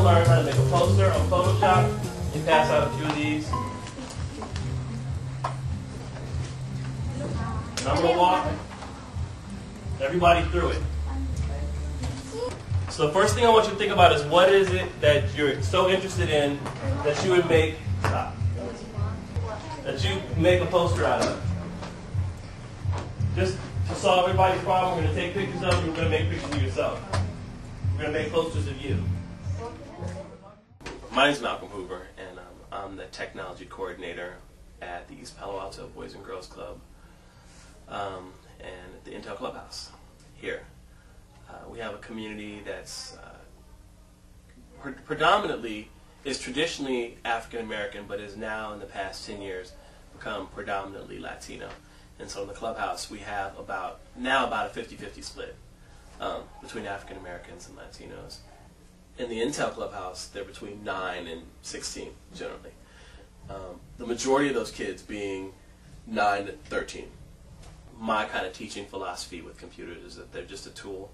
learn how to make a poster on Photoshop and pass out a few of these. And I'm going to walk everybody through it. So the first thing I want you to think about is what is it that you're so interested in that you would make, that you make a poster out of. Just to solve everybody's problem, we're going to take pictures of you, we're going to make pictures of yourself. We're going to make posters of you. My name is Malcolm Hoover, and I'm the technology coordinator at the East Palo Alto Boys and Girls Club and at the Intel Clubhouse here. We have a community that's predominantly, is traditionally African American, but is now in the past 10 years become predominantly Latino. And so in the clubhouse we have about a 50-50 split between African Americans and Latinos. In the Intel Clubhouse, they're between 9 and 16 generally. The majority of those kids being 9 to 13. My kind of teaching philosophy with computers is that they're just a tool.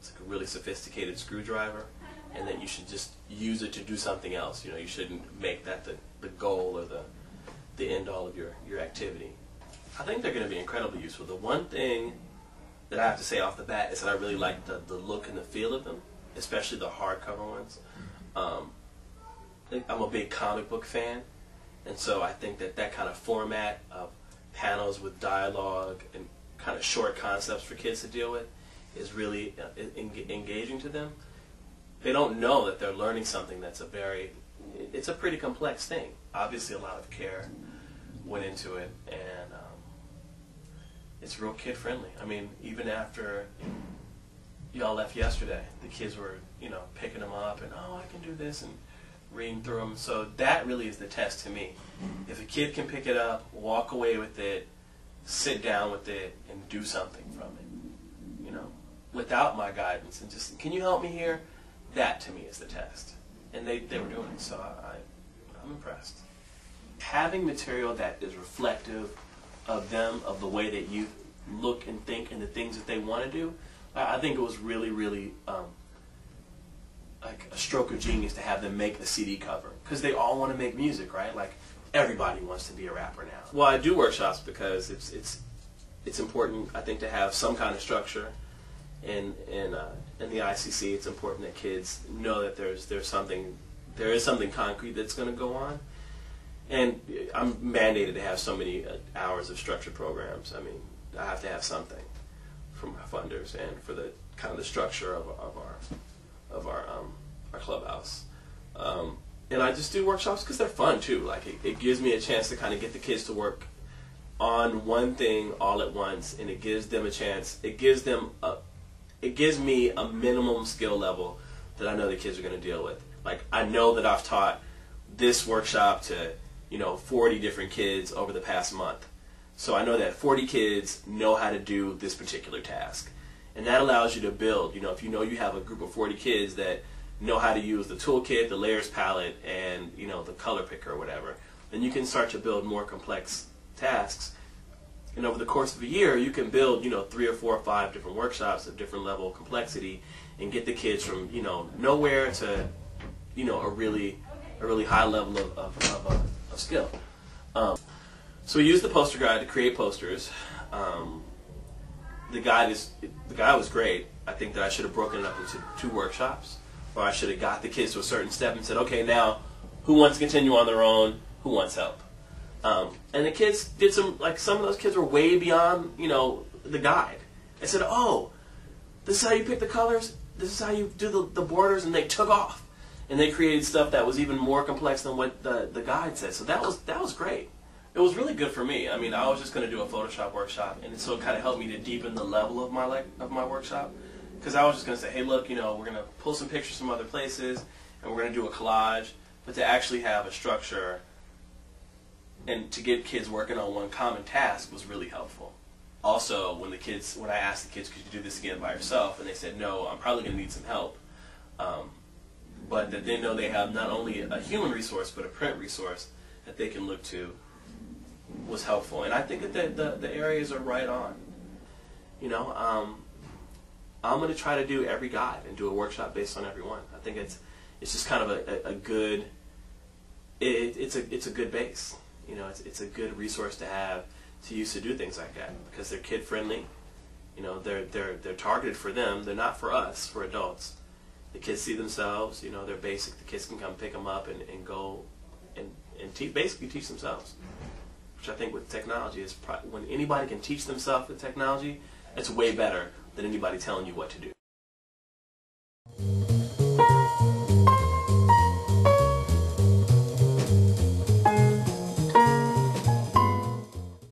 It's like a really sophisticated screwdriver, and that you should just use it to do something else. You know, you shouldn't make that the goal or the end all of your activity. I think they're going to be incredibly useful. The one thing that I have to say off the bat is that I really like the look and the feel of them, especially the hardcover ones. I'm a big comic book fan, and so I think that kind of format of panels with dialogue and kind of short concepts for kids to deal with is really engaging to them. They don't know that they're learning something that's it's a pretty complex thing. Obviously a lot of care went into it, and it's real kid friendly. I mean, even after y'all left yesterday, the kids were, picking them up and, oh, I can do this, and reading through them. So that really is the test to me. If a kid can pick it up, walk away with it, sit down with it, and do something from it, without my guidance, and just, can you help me here? That to me is the test. And they were doing it, so I'm impressed. Having material that is reflective of them, of the way that you look and think and the things that they want to do, I think it was really, really like a stroke of genius to have them make the CD cover, because they all want to make music, right? Like everybody wants to be a rapper now. Well, I do workshops because it's important, I think, to have some kind of structure. In the ICC, it's important that kids know that there is something concrete that's going to go on. And I'm mandated to have so many hours of structured programs. I mean, I have to have something from my funders and for the kind of the structure of our clubhouse. And I just do workshops because they're fun too. Like it gives me a chance to kind of get the kids to work on one thing all at once, and it gives them a chance. It gives me a minimum skill level that I know the kids are going to deal with. Like, I know that I've taught this workshop to 40 different kids over the past month. So I know that 40 kids know how to do this particular task. And that allows you to build, if you have a group of 40 kids that know how to use the toolkit, the layers palette, and the color picker or whatever, then you can start to build more complex tasks. And over the course of a year, you can build 3 or 4 or 5 different workshops of different level of complexity, and get the kids from nowhere to a really high level of skill. So we use the poster guide to create posters. The guide was great. I think that I should have broken it up into 2 workshops, or I should have got the kids to a certain step and said, okay, now who wants to continue on their own? Who wants help? And the kids did some of those kids were way beyond, the guide. I said, oh, this is how you pick the colors, this is how you do the borders, and they took off. And they created stuff that was even more complex than what the guide said. So that was great. It was really good for me. I mean, I was just going to do a Photoshop workshop, and so it kind of helped me to deepen the level of my workshop. Because I was just going to say, hey, look, we're going to pull some pictures from other places, and we're going to do a collage. But to actually have a structure and to get kids working on one common task was really helpful. Also, when I asked the kids, could you do this again by yourself, and they said, no, I'm probably going to need some help. But that they know they have not only a human resource, but a print resource that they can look to was helpful. And I think that the areas are right on. I'm going to try to do every guide and do a workshop based on every one. I think it's just kind of a good. It's a good base. You know, it's a good resource to have to use to do things like that because they're kid friendly. You know, they're targeted for them. They're not for us, for adults. The kids see themselves. You know, they're basic. The kids can come pick them up and go and basically teach themselves. Which I think with technology is when anybody can teach themselves with technology, it's way better than anybody telling you what to do.